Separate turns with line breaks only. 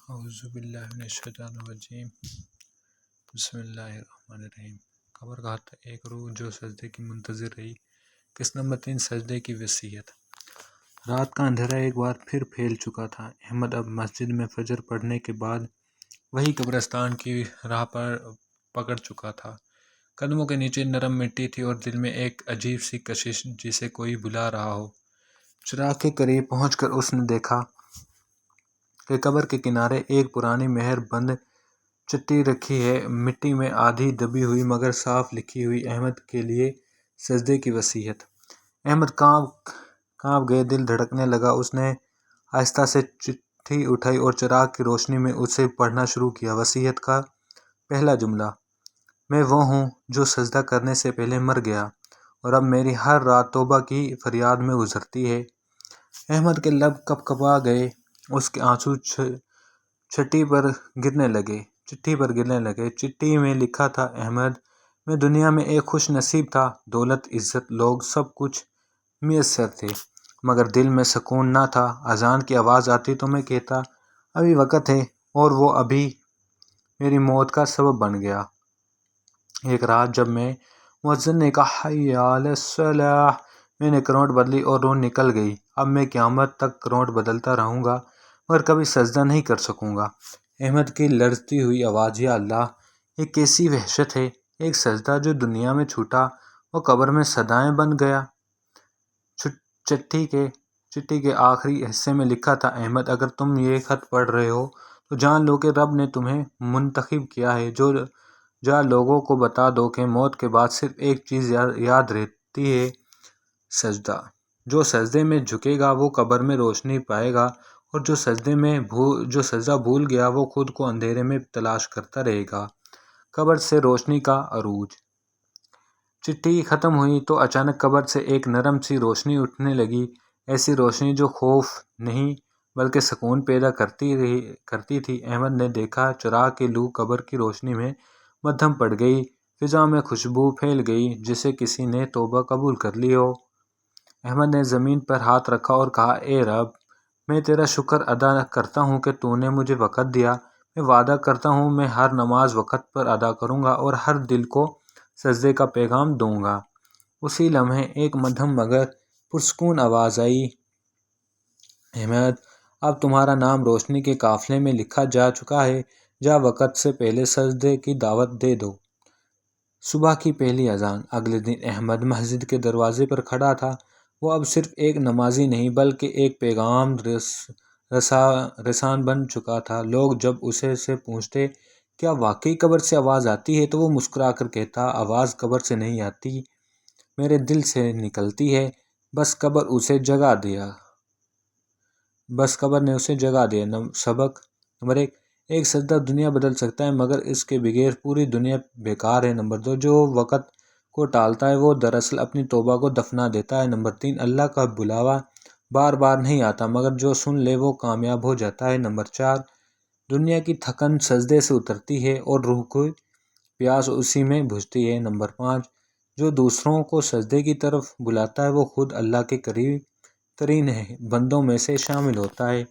اعوذ باللہ من الشیطان الرجیم بسم اللہ الرحمن الرحیم۔ خبر کہا تھا ایک روح جو سجدے کی منتظر رہی۔ قسط نمبر 3 سجدے کی وصیت۔ رات کا اندھیرا ایک بار پھر پھیل چکا تھا۔ احمد اب مسجد میں فجر پڑھنے کے بعد وہی قبرستان کی راہ پر پکڑ چکا تھا۔ قدموں کے نیچے نرم مٹی تھی اور دل میں ایک عجیب سی کشش جسے کوئی بلا رہا ہو۔ چراغ کے قریب پہنچ کر اس نے دیکھا کہ قبر کے کنارے ایک پرانی مہر بند چٹھی رکھی ہے، مٹی میں آدھی دبی ہوئی مگر صاف لکھی ہوئی، احمد کے لیے سجدے کی وصیت۔ احمد کانپ گئے، دل دھڑکنے لگا۔ اس نے آہستہ سے چٹھی اٹھائی اور چراغ کی روشنی میں اسے پڑھنا شروع کیا۔ وصیت کا پہلا جملہ: میں وہ ہوں جو سجدہ کرنے سے پہلے مر گیا اور اب میری ہر رات توبہ کی فریاد میں گزرتی ہے۔ احمد کے لب کپکپا گئے، اس کے آنسو چٹھی پر گرنے لگے۔ چٹھی میں لکھا تھا: احمد، میں دنیا میں ایک خوش نصیب تھا۔ دولت، عزت، لوگ، سب کچھ میسر تھے، مگر دل میں سکون نہ تھا۔ اذان کی آواز آتی تو میں کہتا ابھی وقت ہے، اور وہ ابھی میری موت کا سبب بن گیا۔ ایک رات جب مؤذن نے کہا حی علی الصلاۃ، میں نے کروٹ بدلی اور روح نکل گئی۔ اب میں قیامت تک کروٹ بدلتا رہوں گا مگر کبھی سجدہ نہیں کر سکوں گا۔ احمد کی لرزتی ہوئی آواز: یا اللہ، یہ کیسی وحشت ہے! ایک سجدہ جو دنیا میں چھوٹا وہ قبر میں صدائیں بن گیا۔ چٹھی کے آخری حصے میں لکھا تھا: احمد، اگر تم یہ خط پڑھ رہے ہو تو جان لو کہ رب نے تمہیں منتخب کیا ہے۔ جا لوگوں کو بتا دو کہ موت کے بعد صرف ایک چیز یاد رہتی ہے: سجدہ۔ جو سجدے میں جھکے گا وہ قبر میں روشنی پائے گا، اور جو سجدہ بھول گیا وہ خود کو اندھیرے میں تلاش کرتا رہے گا۔ قبر سے روشنی کا عروج۔ چٹھی ختم ہوئی تو اچانک قبر سے ایک نرم سی روشنی اٹھنے لگی، ایسی روشنی جو خوف نہیں بلکہ سکون پیدا کرتی تھی۔ احمد نے دیکھا چراغ کی لو قبر کی روشنی میں مدھم پڑ گئی، فضا میں خوشبو پھیل گئی جیسے کسی نے توبہ قبول کر لی ہو۔ احمد نے زمین پر ہاتھ رکھا اور کہا: اے رب، میں تیرا شکر ادا کرتا ہوں کہ تو نے مجھے وقت دیا۔ میں وعدہ کرتا ہوں میں ہر نماز وقت پر ادا کروں گا اور ہر دل کو سجدے کا پیغام دوں گا۔ اسی لمحے ایک مدھم مگر پرسکون آواز آئی: احمد، اب تمہارا نام روشنی کے قافلے میں لکھا جا چکا ہے۔ جا وقت سے پہلے سجدے کی دعوت دے دو۔ صبح کی پہلی اذان۔ اگلے دن احمد مسجد کے دروازے پر کھڑا تھا۔ وہ اب صرف ایک نمازی نہیں بلکہ ایک پیغام رسان بن چکا تھا۔ لوگ جب اسے سے پوچھتے کیا واقعی قبر سے آواز آتی ہے تو وہ مسکرا کر کہتا: آواز قبر سے نہیں آتی، میرے دل سے نکلتی ہے۔ بس قبر نے اسے جگا دیا۔ سبق نمبر 1: ایک سجدہ دنیا بدل سکتا ہے مگر اس کے بغیر پوری دنیا بیکار ہے۔ نمبر 2: جو وقت کو ٹالتا ہے وہ دراصل اپنی توبہ کو دفنا دیتا ہے۔ نمبر 3: اللہ کا بلاوا بار بار نہیں آتا مگر جو سن لے وہ کامیاب ہو جاتا ہے۔ نمبر 4: دنیا کی تھکن سجدے سے اترتی ہے اور روح کی پیاس اسی میں بجھتی ہے۔ نمبر 5: جو دوسروں کو سجدے کی طرف بلاتا ہے وہ خود اللہ کے قریب ترین بندوں میں سے شامل ہوتا ہے۔